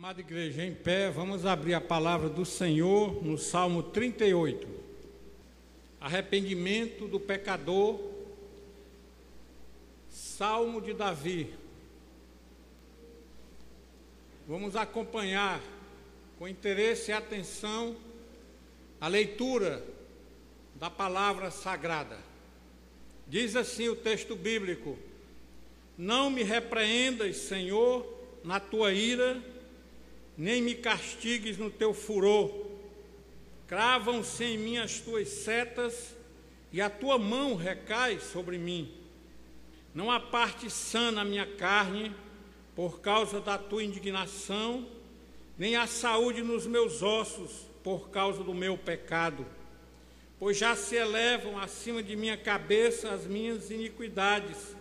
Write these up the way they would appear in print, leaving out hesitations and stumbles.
Amada igreja, em pé, vamos abrir a palavra do Senhor no Salmo 38. Arrependimento do pecador, Salmo de Davi. Vamos acompanhar com interesse e atenção a leitura da palavra sagrada. Diz assim o texto bíblico: Não me repreendas, Senhor, na tua ira, nem me castigues no teu furor. Cravam-se em mim as tuas setas, e a tua mão recai sobre mim. Não há parte sã na minha carne, por causa da tua indignação, nem há saúde nos meus ossos, por causa do meu pecado. Pois já se elevam acima de minha cabeça as minhas iniquidades,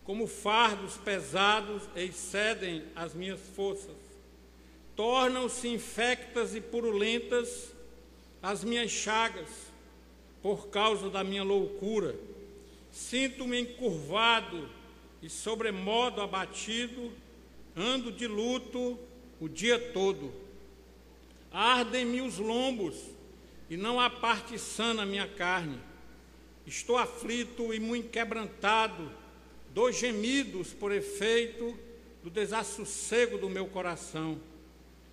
como fardos pesados excedem as minhas forças. Tornam-se infectas e purulentas as minhas chagas, por causa da minha loucura. Sinto-me encurvado e sobremodo abatido, ando de luto o dia todo. Ardem-me os lombos, e não há parte sã na minha carne. Estou aflito e muito quebrantado, dou gemidos por efeito do desassossego do meu coração.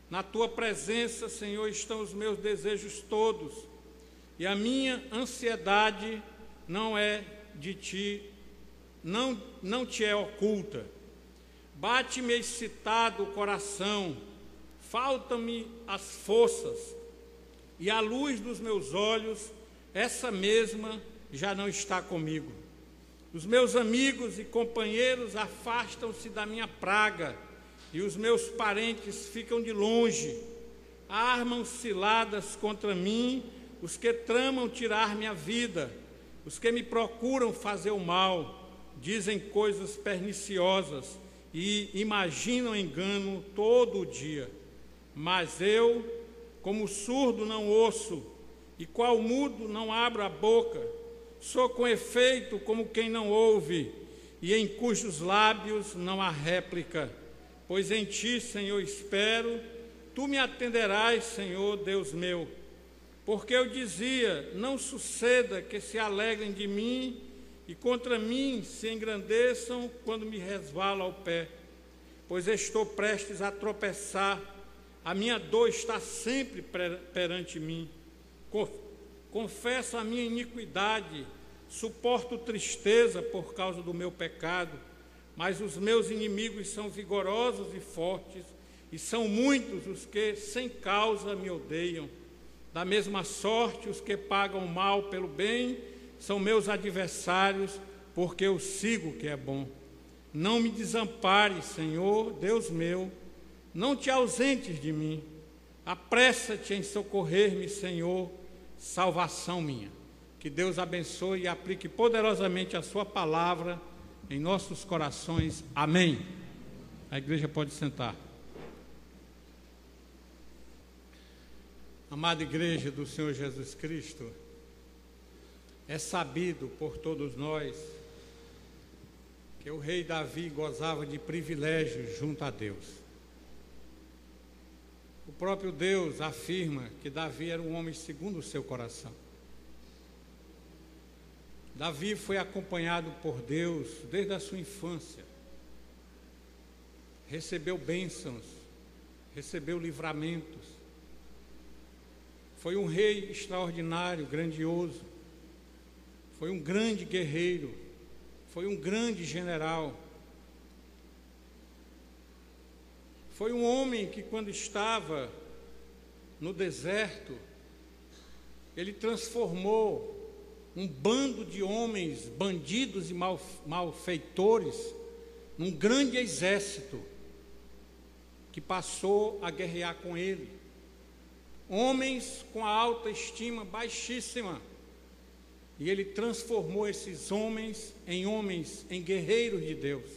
Na tua presença, Senhor, estão os meus desejos todos, e a minha ansiedade não é de ti, não te é oculta. Bate-me excitado o coração, faltam-me as forças, e a luz dos meus olhos, essa mesma já não está comigo. Os meus amigos e companheiros afastam-se da minha praga, e os meus parentes ficam de longe. Armam ciladas contra mim os que tramam tirar minha vida, os que me procuram fazer o mal, dizem coisas perniciosas e imaginam engano todo o dia. Mas eu, como surdo, não ouço, e qual mudo não abro a boca. Sou com efeito como quem não ouve, e em cujos lábios não há réplica. Pois em ti, Senhor, espero, tu me atenderás, Senhor, Deus meu. Porque eu dizia, não suceda que se alegrem de mim e contra mim se engrandeçam quando me resvalo ao pé. Pois estou prestes a tropeçar, a minha dor está sempre perante mim. Confesso a minha iniquidade, suporto tristeza por causa do meu pecado. Mas os meus inimigos são vigorosos e fortes, e são muitos os que sem causa me odeiam. Da mesma sorte, os que pagam mal pelo bem são meus adversários, porque eu sigo o que é bom. Não me desampares, Senhor, Deus meu, não te ausentes de mim. Apressa-te em socorrer-me, Senhor, salvação minha. Que Deus abençoe e aplique poderosamente a sua palavra em nossos corações. Amém. A igreja pode sentar. Amada igreja do Senhor Jesus Cristo, é sabido por todos nós que o rei Davi gozava de privilégios junto a Deus. O próprio Deus afirma que Davi era um homem segundo o seu coração. Davi foi acompanhado por Deus desde a sua infância. Recebeu bênçãos, recebeu livramentos. Foi um rei extraordinário, grandioso. Foi um grande guerreiro. Foi um grande general. Foi um homem que, quando estava no deserto, ele transformou um bando de homens, bandidos e malfeitores, num grande exército que passou a guerrear com ele. Homens com a autoestima baixíssima. E ele transformou esses homens, em guerreiros de Deus.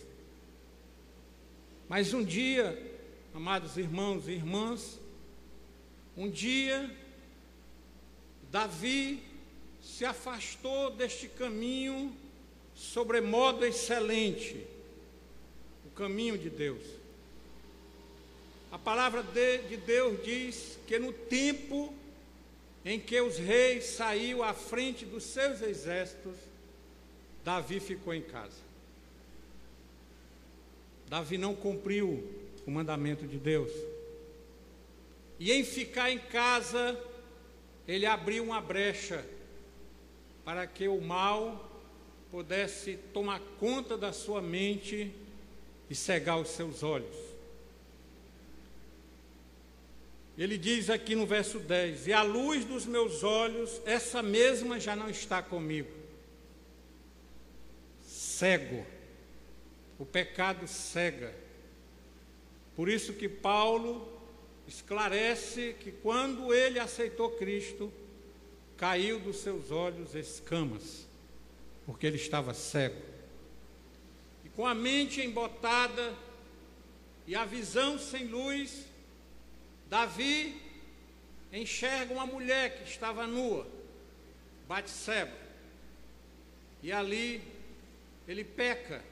Mas um dia, amados irmãos e irmãs, um dia, Davi se afastou deste caminho sobremodo excelente, o caminho de Deus. A palavra de Deus diz que no tempo em que os reis saíram à frente dos seus exércitos, Davi ficou em casa. Davi não cumpriu o mandamento de Deus. E em ficar em casa, ele abriu uma brecha para que o mal pudesse tomar conta da sua mente e cegar os seus olhos. Ele diz aqui no verso 10: e a luz dos meus olhos, essa mesma já não está comigo. Cego. O pecado cega. Por isso que Paulo esclarece que quando ele aceitou Cristo, caiu dos seus olhos escamas, porque ele estava cego. E com a mente embotada e a visão sem luz, Davi enxerga uma mulher que estava nua, Batseba, e ali ele peca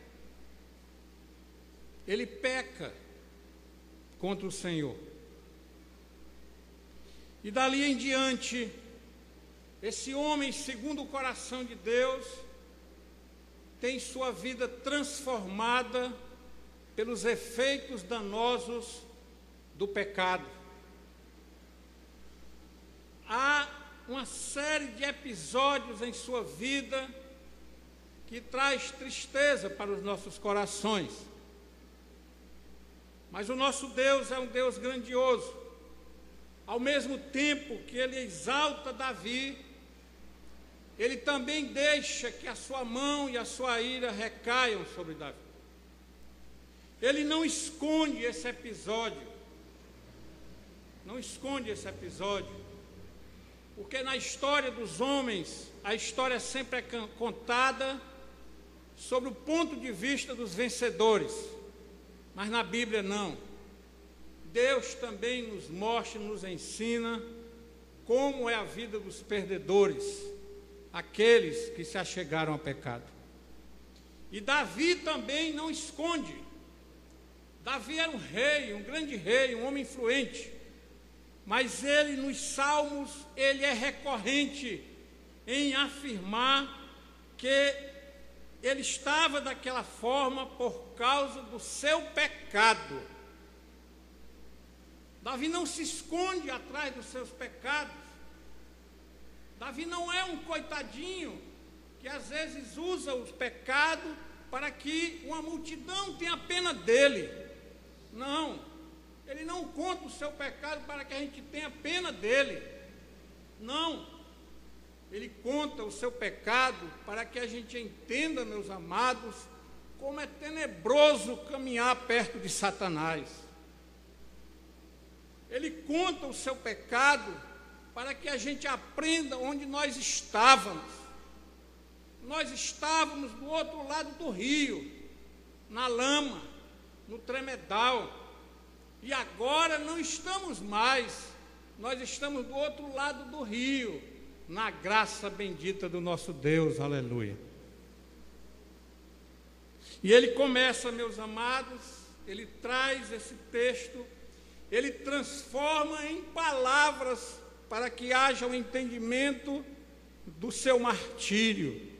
contra o Senhor. E dali em diante, esse homem, segundo o coração de Deus, tem sua vida transformada pelos efeitos danosos do pecado. Há uma série de episódios em sua vida que traz tristeza para os nossos corações. Mas o nosso Deus é um Deus grandioso. Ao mesmo tempo que ele exalta Davi, ele também deixa que a sua mão e a sua ira recaiam sobre Davi. Ele não esconde esse episódio. Não esconde esse episódio. Porque na história dos homens, a história sempre é contada sobre o ponto de vista dos vencedores. Mas na Bíblia não. Deus também nos mostra, nos ensina como é a vida dos perdedores, aqueles que se achegaram ao pecado. E Davi também não esconde. Davi era um rei, um grande rei, um homem influente. Mas ele, nos Salmos, ele é recorrente em afirmar que ele estava daquela forma por causa do seu pecado. Davi não se esconde atrás dos seus pecados. Davi não é um coitadinho que às vezes usa os pecados para que uma multidão tenha pena dele. Não, ele não conta o seu pecado para que a gente tenha pena dele. Não, ele conta o seu pecado para que a gente entenda, meus amados, como é tenebroso caminhar perto de Satanás. Ele conta o seu pecado para que a gente aprenda onde nós estávamos. Nós estávamos do outro lado do rio, na lama, no tremedal. E agora não estamos mais. Nós estamos do outro lado do rio, na graça bendita do nosso Deus, aleluia. E ele começa, meus amados, ele traz esse texto, ele transforma em palavras para que haja um entendimento do seu martírio.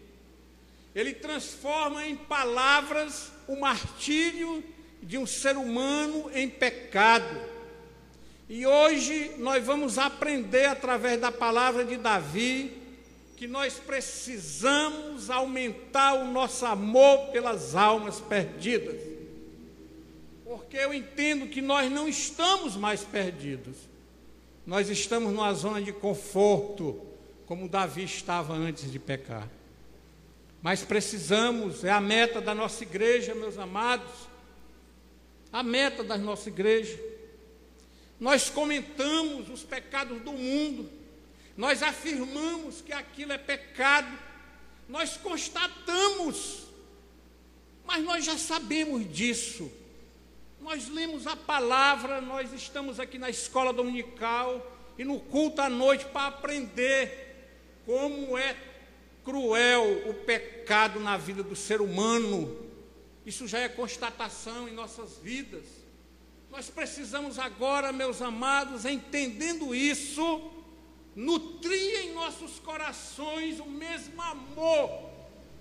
Ele transforma em palavras o martírio de um ser humano em pecado. E hoje nós vamos aprender através da palavra de Davi que nós precisamos aumentar o nosso amor pelas almas perdidas. Porque eu entendo que nós não estamos mais perdidos. Nós estamos numa zona de conforto, como Davi estava antes de pecar. Mas precisamos, é a meta da nossa igreja, meus amados, a meta da nossa igreja. Nós comentamos os pecados do mundo, nós afirmamos que aquilo é pecado, nós constatamos, mas nós já sabemos disso. Nós lemos a palavra, nós estamos aqui na escola dominical e no culto à noite para aprender como é cruel o pecado na vida do ser humano. Isso já é constatação em nossas vidas. Nós precisamos agora, meus amados, entendendo isso, nutrir em nossos corações o mesmo amor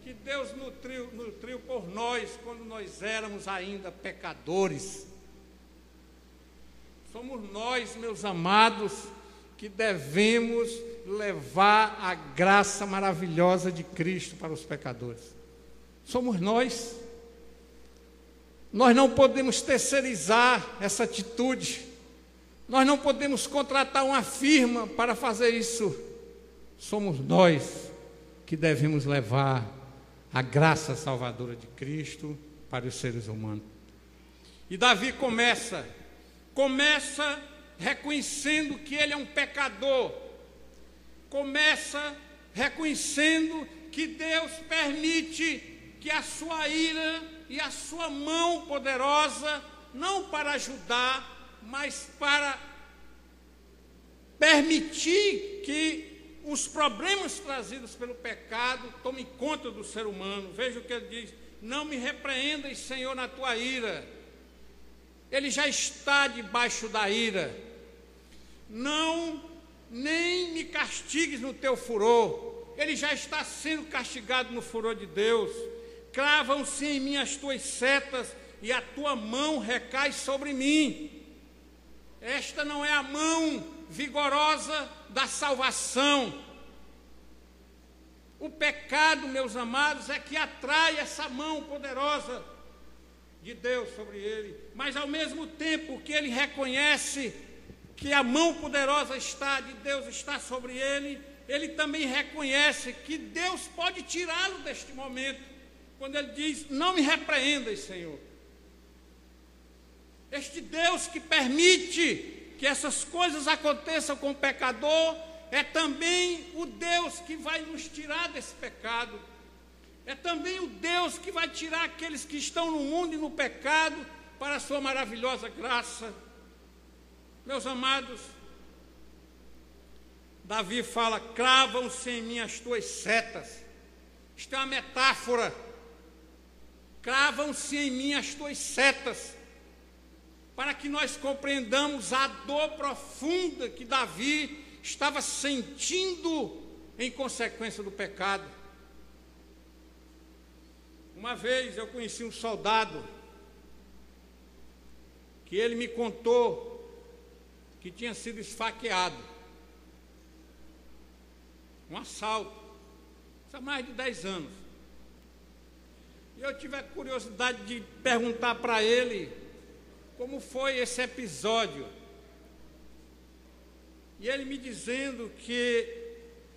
que Deus nutriu por nós quando nós éramos ainda pecadores. Somos nós, meus amados, que devemos levar a graça maravilhosa de Cristo para os pecadores. Somos nós. Nós não podemos terceirizar essa atitude. Nós não podemos contratar uma firma para fazer isso. Somos nós que devemos levar a graça salvadora de Cristo para os seres humanos. E Davi começa reconhecendo que ele é um pecador. Começa reconhecendo que Deus permite que a sua ira e a sua mão poderosa, não para ajudar, mas para permitir que os problemas trazidos pelo pecado tomem conta do ser humano. Veja o que ele diz: não me repreendas, Senhor, na tua ira. Ele já está debaixo da ira. Não, nem me castigues no teu furor. Ele já está sendo castigado no furor de Deus. Cravam-se em mim as tuas setas e a tua mão recai sobre mim. Esta não é a mão vigorosa da salvação. O pecado, meus amados, é que atrai essa mão poderosa de Deus sobre ele. Mas ao mesmo tempo que ele reconhece que a mão poderosa de Deus está sobre ele, ele também reconhece que Deus pode tirá-lo deste momento. Quando ele diz: não me repreendas, Senhor. Este Deus que permite que essas coisas aconteçam com o pecador é também o Deus que vai nos tirar desse pecado. É também o Deus que vai tirar aqueles que estão no mundo e no pecado para a sua maravilhosa graça. Meus amados, Davi fala: cravam-se em mim as tuas setas. Isto é uma metáfora. Cravam-se em mim as tuas setas, para que nós compreendamos a dor profunda que Davi estava sentindo em consequência do pecado. Uma vez eu conheci um soldado que ele me contou que tinha sido esfaqueado. Um assalto. Isso há mais de 10 anos. E eu tive a curiosidade de perguntar para ele como foi esse episódio. E ele me dizendo que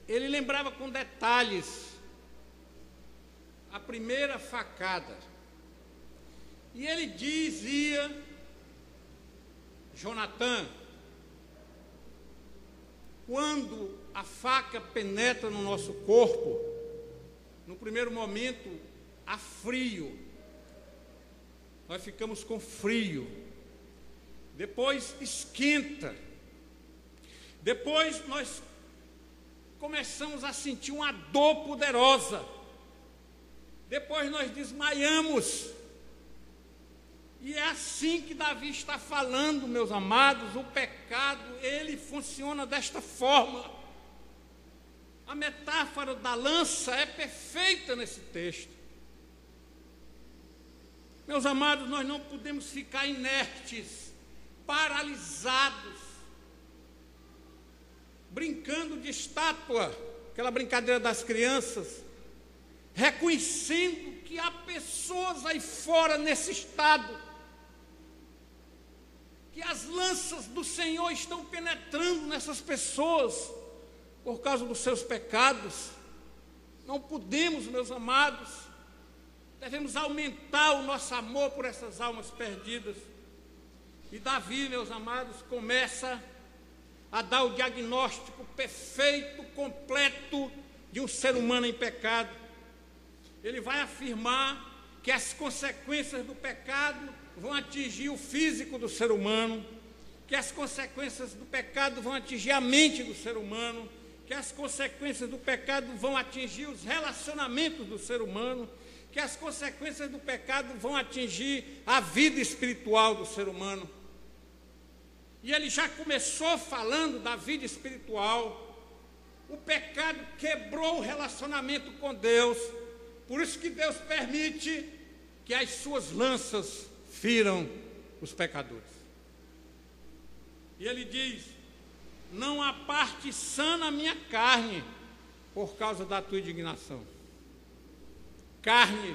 ele lembrava com detalhes a primeira facada. E ele dizia: Jonathan, quando a faca penetra no nosso corpo, no primeiro momento há frio, nós ficamos com frio, depois esquenta, depois nós começamos a sentir uma dor poderosa, depois nós desmaiamos. E é assim que Davi está falando, meus amados. O pecado, ele funciona desta forma. A metáfora da lança é perfeita nesse texto. Meus amados, nós não podemos ficar inertes, paralisados, brincando de estátua, aquela brincadeira das crianças, reconhecendo que há pessoas aí fora nesse estado, que as lanças do Senhor estão penetrando nessas pessoas por causa dos seus pecados. Não podemos, meus amados, devemos aumentar o nosso amor por essas almas perdidas. E Davi, meus amados, começa a dar o diagnóstico perfeito, completo de um ser humano em pecado. Ele vai afirmar que as consequências do pecado vão atingir o físico do ser humano, que as consequências do pecado vão atingir a mente do ser humano, que as consequências do pecado vão atingir os relacionamentos do ser humano, que as consequências do pecado vão atingir a vida espiritual do ser humano. E ele já começou falando da vida espiritual. O pecado quebrou o relacionamento com Deus. Por isso que Deus permite que as suas lanças firam os pecadores. E ele diz: não há parte sã na minha carne, por causa da tua indignação. Carne.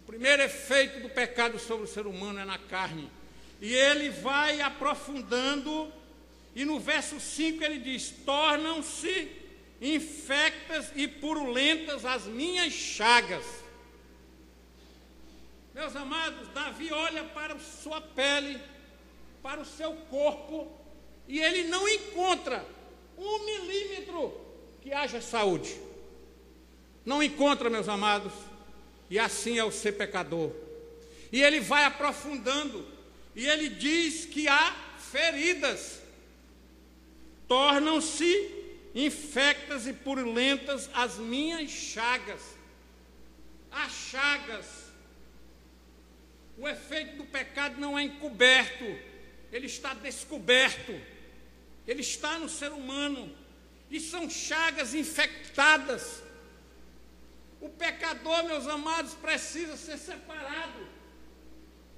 O primeiro efeito do pecado sobre o ser humano é na carne. E ele vai aprofundando, e no verso 5 ele diz: tornam-se infectas e purulentas as minhas chagas. Meus amados, Davi olha para a sua pele, para o seu corpo, e ele não encontra 1 milímetro que haja saúde. Não encontra, meus amados, e assim é o ser pecador. E ele vai aprofundando, e ele diz que há feridas. Tornam-se infectas e purulentas as minhas chagas. As chagas. O efeito do pecado não é encoberto, ele está descoberto. Ele está no ser humano, e são chagas infectadas. O pecador, meus amados, precisa ser separado,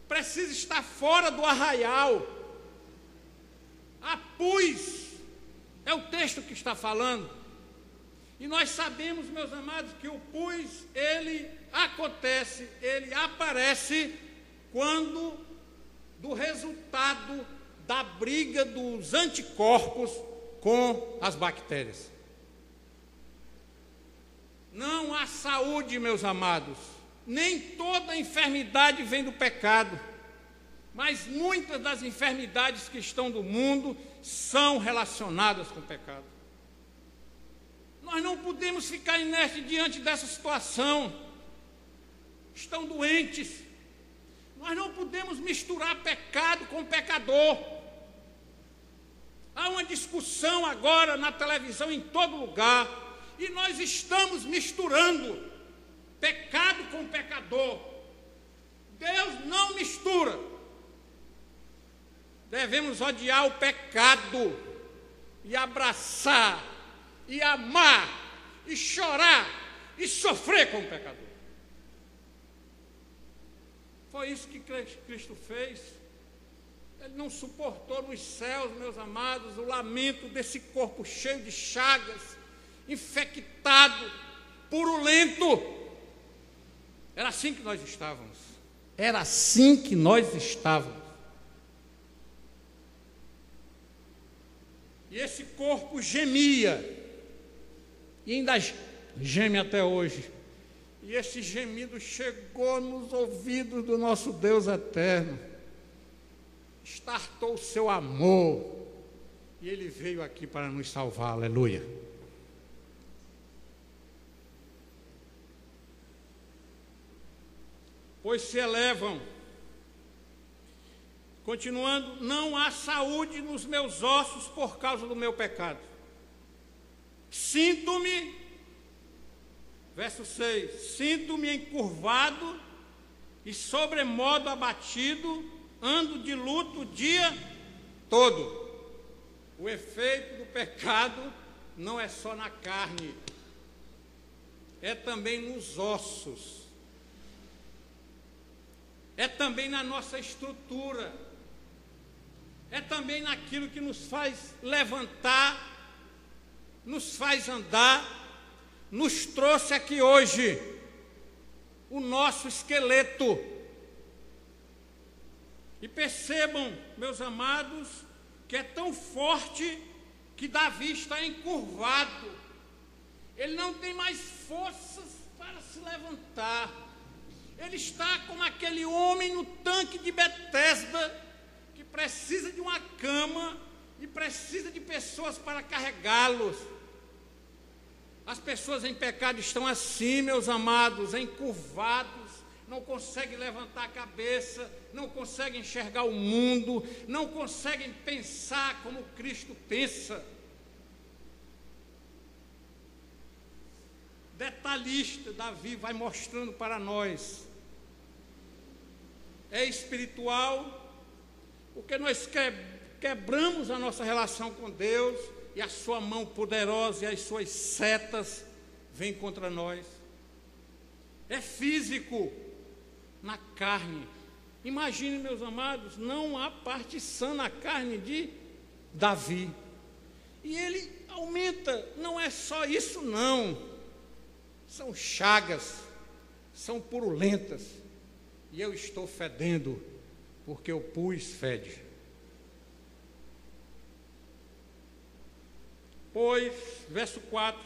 precisa estar fora do arraial. A pus é o texto que está falando. E nós sabemos, meus amados, que o pus, ele acontece, ele aparece quando do resultado da briga dos anticorpos com as bactérias. Não há saúde, meus amados. Nem toda enfermidade vem do pecado, mas muitas das enfermidades que estão do mundo são relacionadas com o pecado. Nós não podemos ficar inertes diante dessa situação. Estão doentes. Nós não podemos misturar pecado com pecador. Há uma discussão agora na televisão, em todo lugar, e nós estamos misturando pecado com pecador. Deus não mistura. Devemos odiar o pecado e abraçar e amar e chorar e sofrer com o pecador. Foi isso que Cristo fez. Ele não suportou nos céus, meus amados, o lamento desse corpo cheio de chagas, infectado, purulento. Era assim que nós estávamos. Era assim que nós estávamos. E esse corpo gemia, e ainda geme até hoje. E esse gemido chegou nos ouvidos do nosso Deus eterno. Estartou o seu amor, e Ele veio aqui para nos salvar, aleluia. Pois se elevam. Continuando, não há saúde nos meus ossos por causa do meu pecado. Sinto-me, verso 6, sinto-me encurvado e sobremodo abatido, ando de luto o dia todo. O efeito do pecado não é só na carne, é também nos ossos, é também na nossa estrutura, é também naquilo que nos faz levantar, nos faz andar, nos trouxe aqui hoje o nosso esqueleto. E percebam, meus amados, que é tão forte que Davi está encurvado. Ele não tem mais forças para se levantar. Ele está como aquele homem no tanque de Betesda, que precisa de uma cama e precisa de pessoas para carregá-los. As pessoas em pecado estão assim, meus amados, encurvados, não conseguem levantar a cabeça, não conseguem enxergar o mundo, não conseguem pensar como Cristo pensa. Detalhista, Davi vai mostrando para nós. É espiritual, porque nós quebramos a nossa relação com Deus e a sua mão poderosa e as suas setas vêm contra nós. É físico, na carne. Imagine, meus amados, não há parte sã na carne de Davi. E ele aumenta, não é só isso não. São chagas, são purulentas. E eu estou fedendo, porque eu pus fede. Pois, verso 4,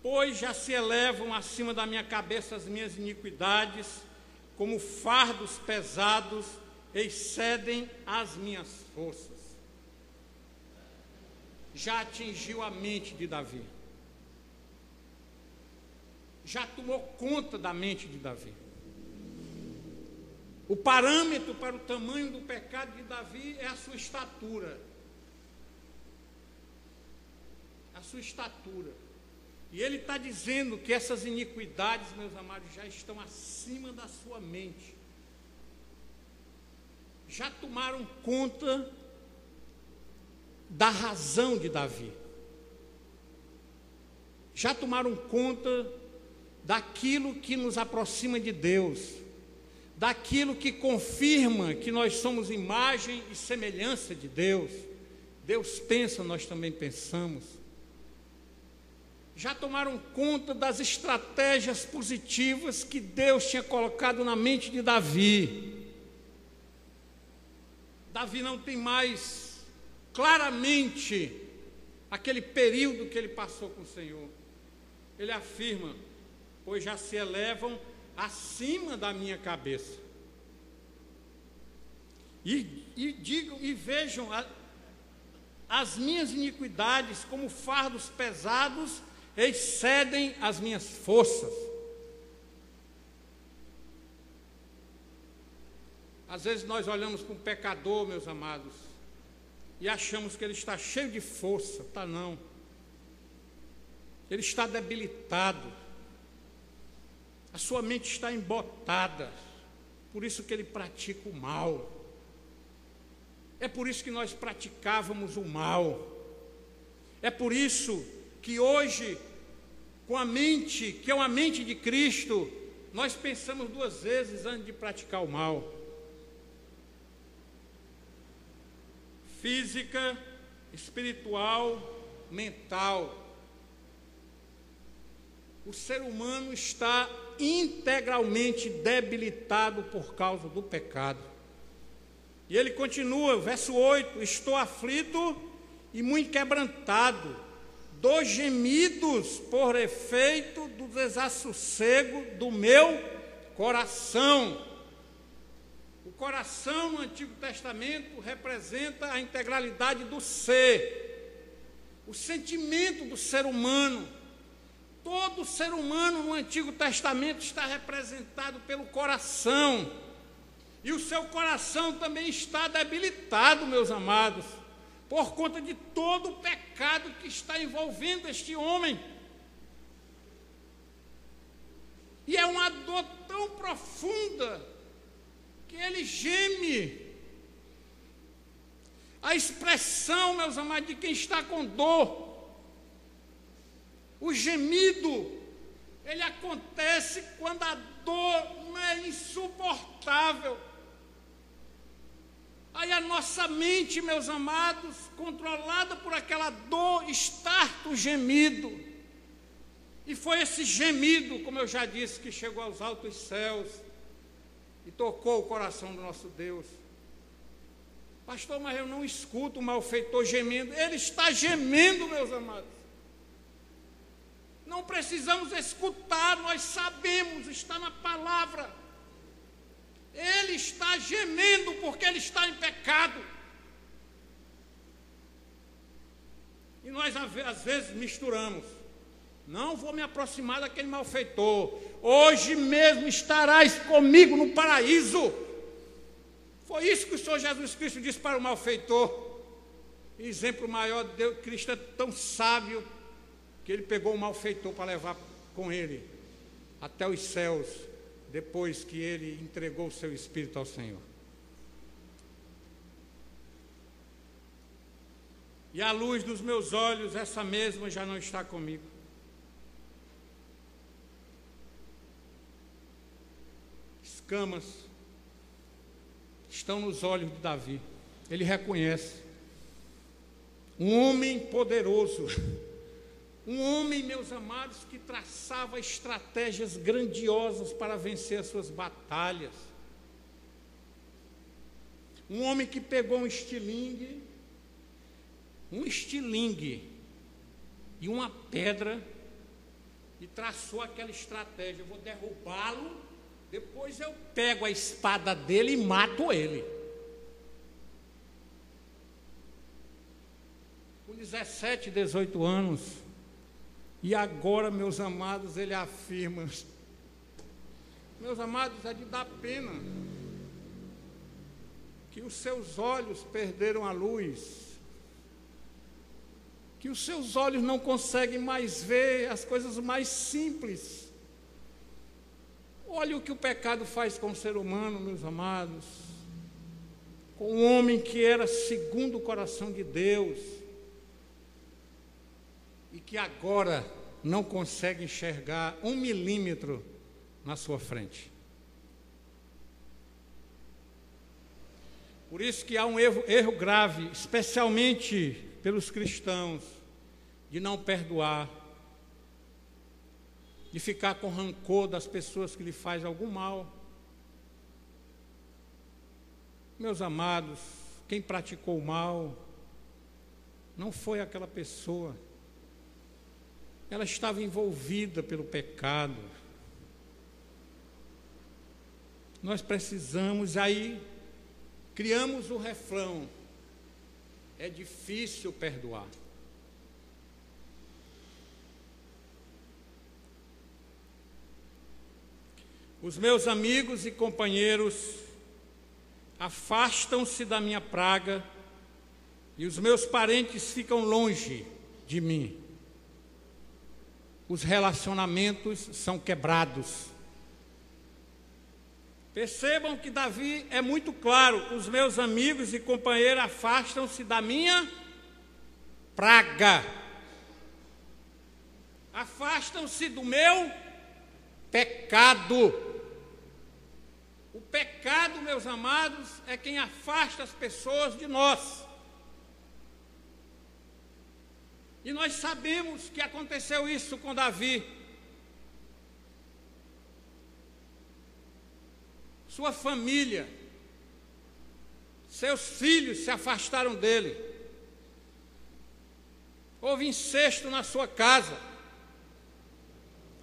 pois já se elevam acima da minha cabeça as minhas iniquidades, como fardos pesados, excedem as minhas forças. Já atingiu a mente de Davi. Já tomou conta da mente de Davi. O parâmetro para o tamanho do pecado de Davi é a sua estatura. A sua estatura. E ele está dizendo que essas iniquidades, meus amados, já estão acima da sua mente. Já tomaram conta da razão de Davi. Já tomaram conta daquilo que nos aproxima de Deus, daquilo que confirma que nós somos imagem e semelhança de Deus. Deus pensa, nós também pensamos. Já tomaram conta das estratégias positivas que Deus tinha colocado na mente de Davi. Davi não tem mais claramente aquele período que ele passou com o Senhor. Ele afirma: pois já se elevam acima da minha cabeça. E digam e vejam as minhas iniquidades como fardos pesados, excedem as minhas forças. Às vezes nós olhamos para um pecador, meus amados, e achamos que ele está cheio de força. Está não. Ele está debilitado. A sua mente está embotada. Por isso que ele pratica o mal. É por isso que nós praticávamos o mal. É por isso que hoje, com a mente, que é uma mente de Cristo, nós pensamos duas vezes antes de praticar o mal. Física, espiritual, mental. O ser humano está integralmente debilitado por causa do pecado. E ele continua, verso 8: estou aflito e muito quebrantado, dou gemidos por efeito do desassossego do meu coração. O coração no Antigo Testamento representa a integralidade do ser, o sentimento do ser humano. Todo ser humano no Antigo Testamento está representado pelo coração. E o seu coração também está debilitado, meus amados, por conta de todo o pecado que está envolvendo este homem. E é uma dor tão profunda que ele geme. A expressão, meus amados, de quem está com dor. O gemido, ele acontece quando a dor não é insuportável. Aí a nossa mente, meus amados, controlada por aquela dor, starta o gemido. E foi esse gemido, como eu já disse, que chegou aos altos céus e tocou o coração do nosso Deus. Pastor, mas eu não escuto o malfeitor gemendo. Ele está gemendo, meus amados. Não precisamos escutar, nós sabemos, está na palavra. Ele está gemendo porque ele está em pecado. E nós às vezes misturamos. Não vou me aproximar daquele malfeitor. Hoje mesmo estarás comigo no paraíso. Foi isso que o Senhor Jesus Cristo disse para o malfeitor. Exemplo maior de Deus, Cristo é tão sábio que ele pegou o malfeitor para levar com ele até os céus, depois que ele entregou o seu espírito ao Senhor. e a luz dos meus olhos, essa mesma já não está comigo. Escamas estão nos olhos de Davi. Ele reconhece. Um homem poderoso. Um homem, meus amados, que traçava estratégias grandiosas para vencer as suas batalhas. Um homem que pegou um estilingue e uma pedra e traçou aquela estratégia. Eu vou derrubá-lo, depois eu pego a espada dele e mato ele. Com 17, 18 anos, e agora, meus amados, ele afirma, meus amados, é de dar pena, que os seus olhos perderam a luz, que os seus olhos não conseguem mais ver as coisas mais simples. Olha o que o pecado faz com o ser humano, meus amados, com um homem que era segundo o coração de Deus, e que agora não consegue enxergar 1 milímetro na sua frente. Por isso que há um erro grave, especialmente pelos cristãos, de não perdoar, de ficar com rancor das pessoas que lhe fazem algum mal. Meus amados, quem praticou o mal não foi aquela pessoa. Ela estava envolvida pelo pecado. Nós precisamos, aí, criamos o refrão: é difícil perdoar. Os meus amigos e companheiros afastam-se da minha praga e os meus parentes ficam longe de mim. Os relacionamentos são quebrados. Percebam que Davi é muito claro: os meus amigos e companheiros afastam-se da minha praga, afastam-se do meu pecado. O pecado, meus amados, é quem afasta as pessoas de nós. E nós sabemos que aconteceu isso com Davi. Sua família, seus filhos se afastaram dele. Houve incesto na sua casa.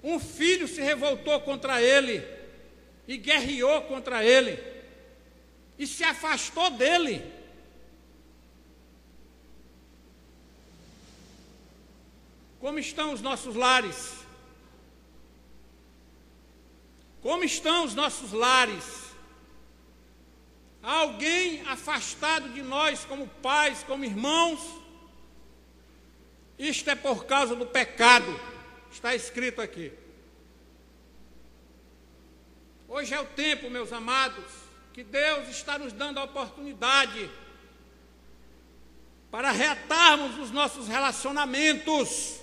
Um filho se revoltou contra ele e guerreou contra ele e se afastou dele. Como estão os nossos lares? Como estão os nossos lares? Há alguém afastado de nós como pais, como irmãos? Isto é por causa do pecado. Está escrito aqui. Hoje é o tempo, meus amados, que Deus está nos dando a oportunidade para reatarmos os nossos relacionamentos.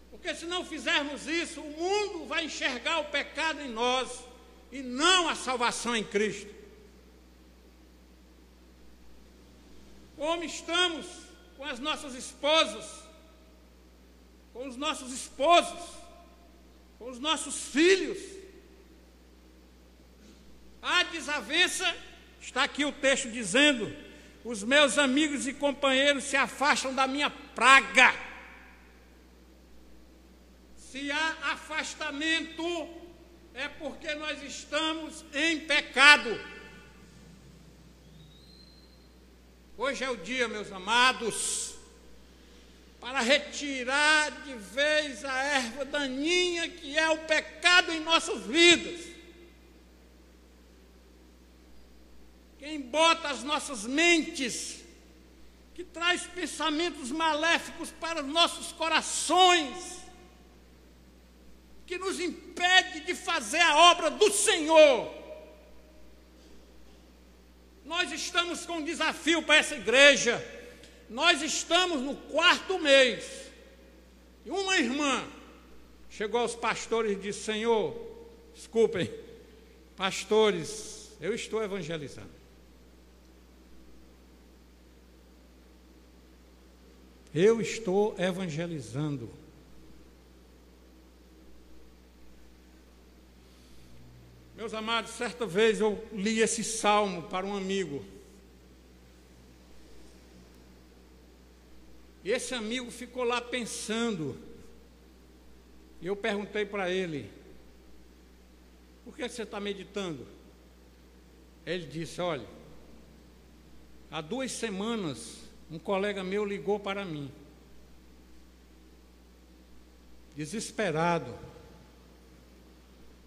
Porque se não fizermos isso, o mundo vai enxergar o pecado em nós e não a salvação em Cristo. Como estamos com as nossas esposas, com os nossos esposos, com os nossos filhos? Há desavença, está aqui o texto dizendo: os meus amigos e companheiros se afastam da minha praga. Se há afastamento, é porque nós estamos em pecado. Hoje é o dia, meus amados, para retirar de vez a erva daninha que é o pecado em nossas vidas. Quem bota as nossas mentes, que traz pensamentos maléficos para os nossos corações, que nos impede de fazer a obra do Senhor. Nós estamos com um desafio para essa igreja. nós estamos no 4º mês. E uma irmã chegou aos pastores e disse: Senhor, desculpem, pastores, eu estou evangelizando. Eu estou evangelizando. Meus amados, certa vez eu li esse salmo para um amigo. E esse amigo ficou lá pensando. E eu perguntei para ele: por que você está meditando? Ele disse: olha, há 2 semanas um colega meu ligou para mim, desesperado.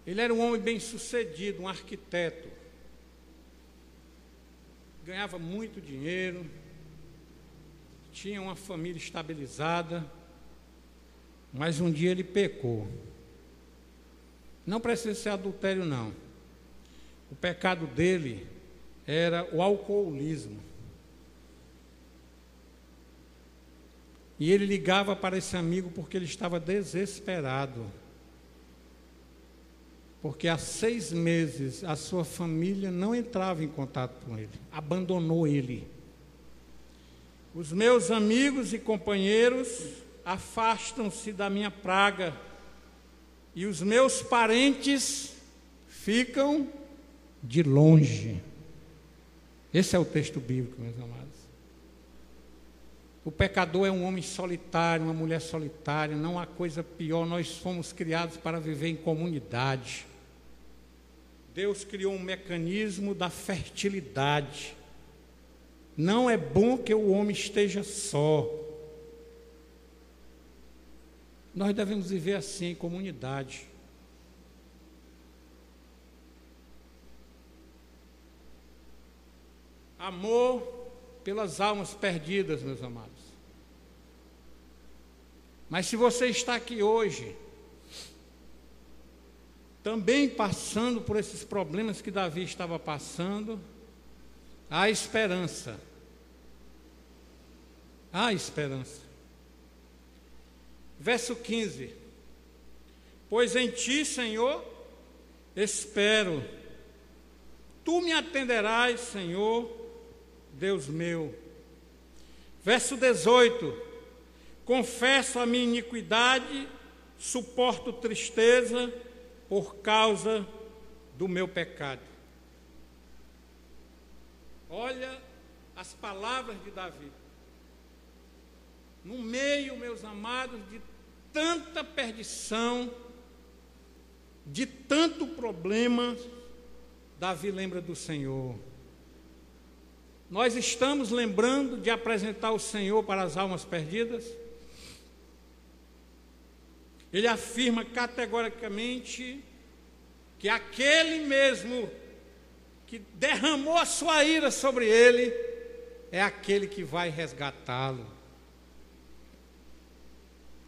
Ele era um homem bem-sucedido, um arquiteto, ganhava muito dinheiro, tinha uma família estabilizada, mas um dia ele pecou. Não precisa ser adultério, não. O pecado dele era o alcoolismo. E ele ligava para esse amigo porque ele estava desesperado. Porque há 6 meses a sua família não entrava em contato com ele, abandonou ele. Os meus amigos e companheiros afastam-se da minha praga, e os meus parentes ficam de longe. Esse é o texto bíblico, meus amados. O pecador é um homem solitário, uma mulher solitária, não há coisa pior. Nós fomos criados para viver em comunidade. Deus criou um mecanismo da fertilidade. Não é bom que o homem esteja só. Nós devemos viver assim, em comunidade. Amor pelas almas perdidas, meus amados. Mas se você está aqui hoje, também passando por esses problemas que Davi estava passando, há esperança. Há esperança. Verso 15: pois em ti, Senhor, espero. Tu me atenderás, Senhor, Deus meu. Verso 18: confesso a minha iniquidade, suporto tristeza por causa do meu pecado. Olha as palavras de Davi. No meio, meus amados, de tanta perdição, de tanto problema, Davi lembra do Senhor. Nós estamos lembrando de apresentar o Senhor para as almas perdidas? Ele afirma categoricamente que aquele mesmo que derramou a sua ira sobre ele é aquele que vai resgatá-lo.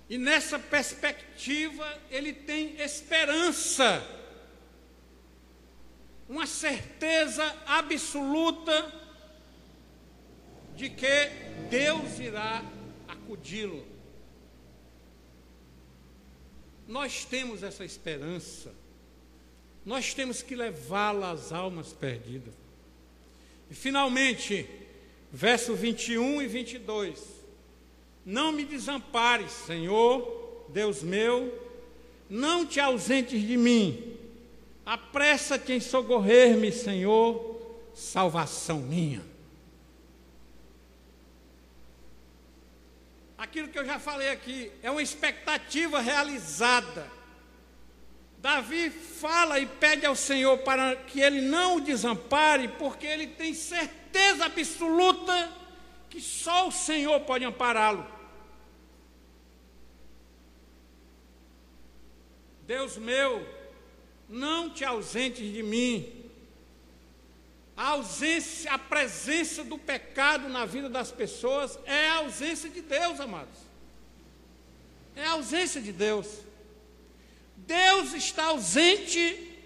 E nessa perspectiva ele tem esperança, uma certeza absoluta de que Deus irá acudi-lo. Nós temos essa esperança, nós temos que levá-la às almas perdidas. E finalmente, verso 21 e 22. Não me desampares, Senhor, Deus meu, não te ausentes de mim. Apressa-te em socorrer-me, Senhor, salvação minha. Aquilo que eu já falei aqui é uma expectativa realizada. Davi fala e pede ao Senhor para que ele não o desampare, porque ele tem certeza absoluta que só o Senhor pode ampará-lo. Deus meu, não te ausentes de mim. A presença do pecado na vida das pessoas é a ausência de Deus, amados. É a ausência de Deus. Deus está ausente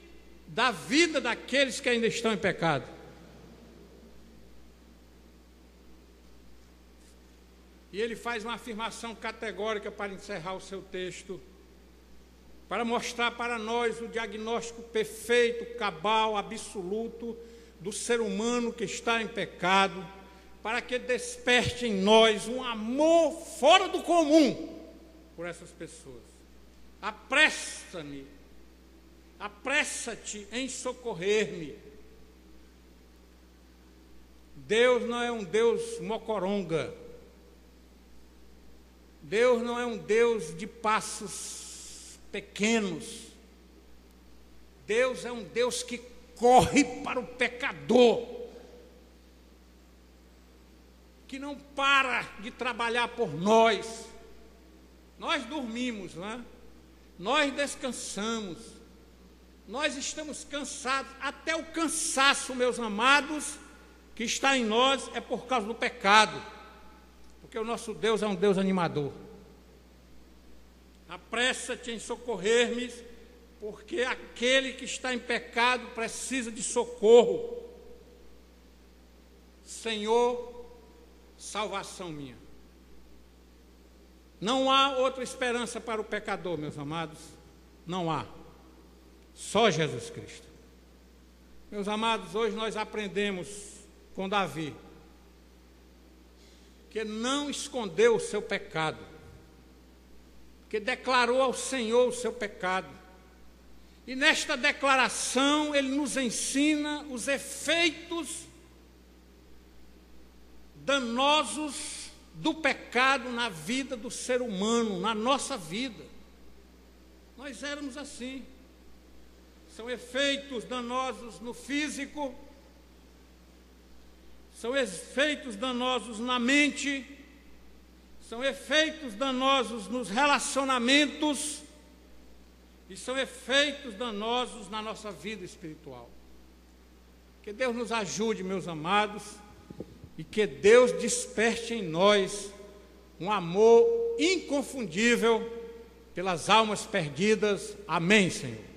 da vida daqueles que ainda estão em pecado. E ele faz uma afirmação categórica para encerrar o seu texto, para mostrar para nós o diagnóstico perfeito, cabal, absoluto do ser humano que está em pecado, para que desperte em nós um amor fora do comum por essas pessoas. Apressa-te em socorrer-me. Deus não é um Deus mocoronga. Deus não é um Deus de passos pequenos. Deus é um Deus que corre para o pecador, que não para de trabalhar por nós. Nós dormimos, não é? Nós descansamos, nós estamos cansados, até o cansaço, meus amados, que está em nós é por causa do pecado, porque o nosso Deus é um Deus animador. Apressa-te em socorrer-me, porque aquele que está em pecado precisa de socorro. Senhor, salvação minha. Não há outra esperança para o pecador, meus amados. Não há. Só Jesus Cristo. Meus amados, hoje nós aprendemos com Davi que não escondeu o seu pecado, que declarou ao Senhor o seu pecado. E nesta declaração ele nos ensina os efeitos danosos do pecado na vida do ser humano, na nossa vida. Nós éramos assim. São efeitos danosos no físico, são efeitos danosos na mente, são efeitos danosos nos relacionamentos e são efeitos danosos na nossa vida espiritual. Que Deus nos ajude, meus amados, e que Deus desperte em nós um amor inconfundível pelas almas perdidas. Amém, Senhor.